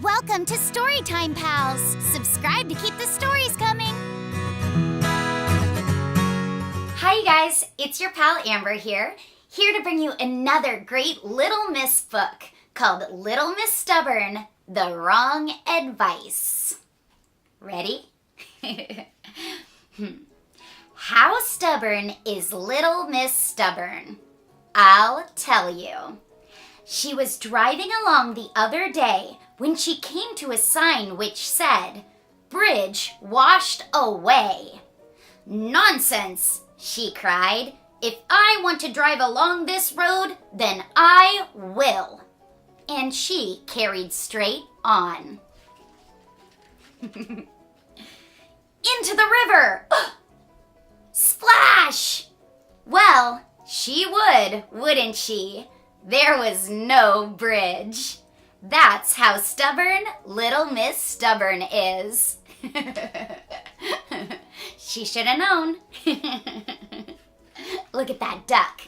Welcome to Storytime Pals! Subscribe to keep the stories coming! Hi you guys, it's your pal Amber here to bring you another great Little Miss book called Little Miss Stubborn, The Wrong Advice. Ready? How stubborn is Little Miss Stubborn? I'll tell you. She was driving along the other day when she came to a sign which said, "Bridge washed away." "Nonsense," she cried. "If I want to drive along this road, then I will." And she carried straight on. Into the river! Splash! Well, she would, wouldn't she? There was no bridge. That's how stubborn Little Miss Stubborn is. She should have known. Look at that duck.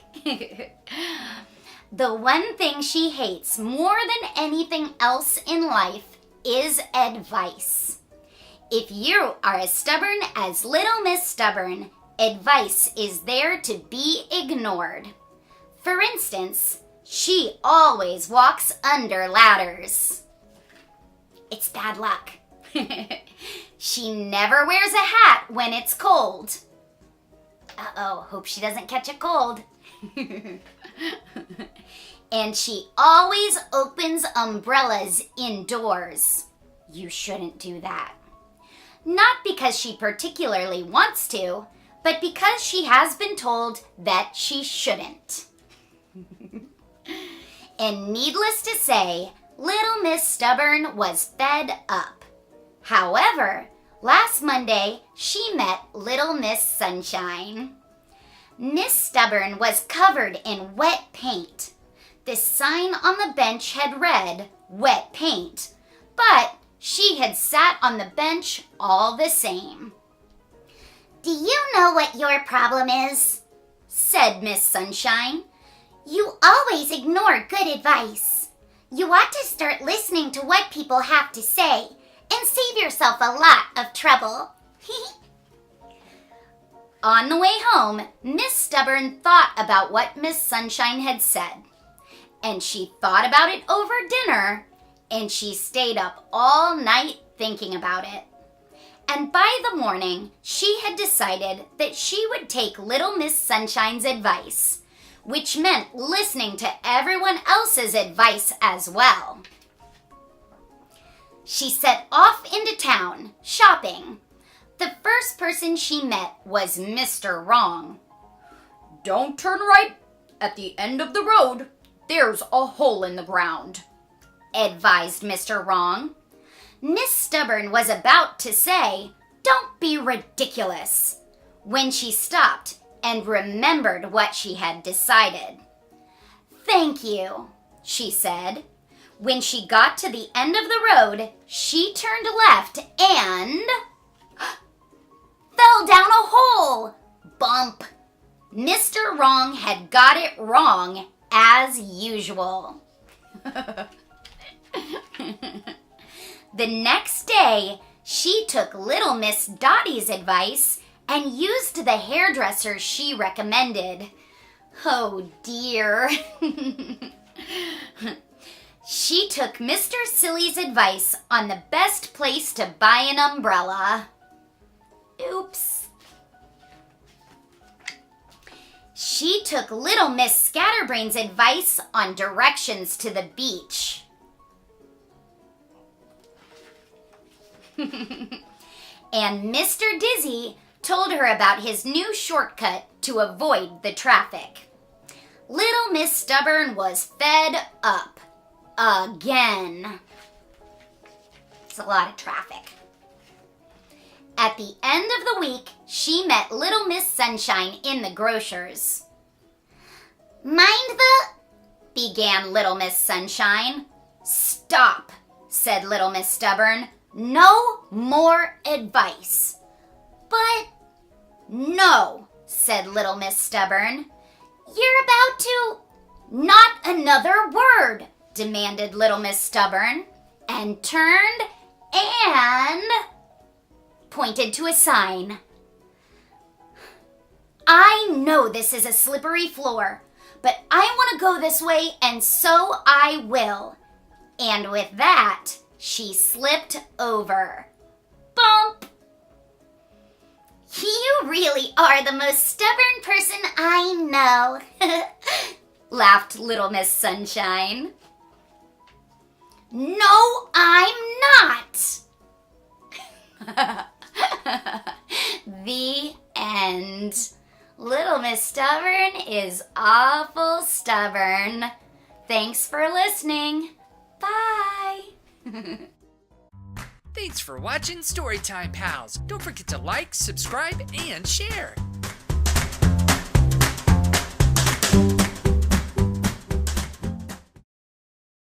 The one thing she hates more than anything else in life is advice. If you are as stubborn as Little Miss Stubborn, advice is there to be ignored. For instance, she always walks under ladders. It's bad luck. She never wears a hat when it's cold. Uh-oh, hope she doesn't catch a cold. And she always opens umbrellas indoors. You shouldn't do that. Not because she particularly wants to, but because she has been told that she shouldn't. And needless to say, Little Miss Stubborn was fed up. However, last Monday, she met Little Miss Sunshine. Miss Stubborn was covered in wet paint. The sign on the bench had read, "Wet paint," but she had sat on the bench all the same. "Do you know what your problem is?" said Miss Sunshine. "You always ignore good advice. You ought to start listening to what people have to say and save yourself a lot of trouble." On the way home, Miss Stubborn thought about what Miss Sunshine had said. And she thought about it over dinner, and she stayed up all night thinking about it. And by the morning, she had decided that she would take Little Miss Sunshine's advice, which meant listening to everyone else's advice as well. She set off into town, shopping. The first person she met was Mr. Wrong. "Don't turn right. At the end of the road, there's a hole in the ground," advised Mr. Wrong. Miss Stubborn was about to say, "Don't be ridiculous," when she stopped and remembered what she had decided. "Thank you," she said. When she got to the end of the road, she turned left and fell down a hole. Bump! Mr. Wrong had got it wrong as usual. The next day, she took Little Miss Dottie's advice and used the hairdresser she recommended. Oh dear. She took Mr. Silly's advice on the best place to buy an umbrella. Oops. She took Little Miss Scatterbrain's advice on directions to the beach. And Mr. Dizzy told her about his new shortcut to avoid the traffic. Little Miss Stubborn was fed up. Again. It's a lot of traffic. At the end of the week, she met Little Miss Sunshine in the grocer's. "Mind the..." began Little Miss Sunshine. "Stop," said Little Miss Stubborn. "No more advice." "But..." "No," said Little Miss Stubborn. "You're about to..." "Not another word," demanded Little Miss Stubborn. and turned and pointed to a sign. I know this is a slippery floor, but I want to go this way, and so I will. And with that, she slipped over. Bump! You really are the most stubborn person I know, laughed Little Miss Sunshine. No, I'm not. The end. Little Miss Stubborn is awful stubborn. Thanks for listening. Bye. Thanks for watching Storytime Pals. Don't forget to like, subscribe, and share.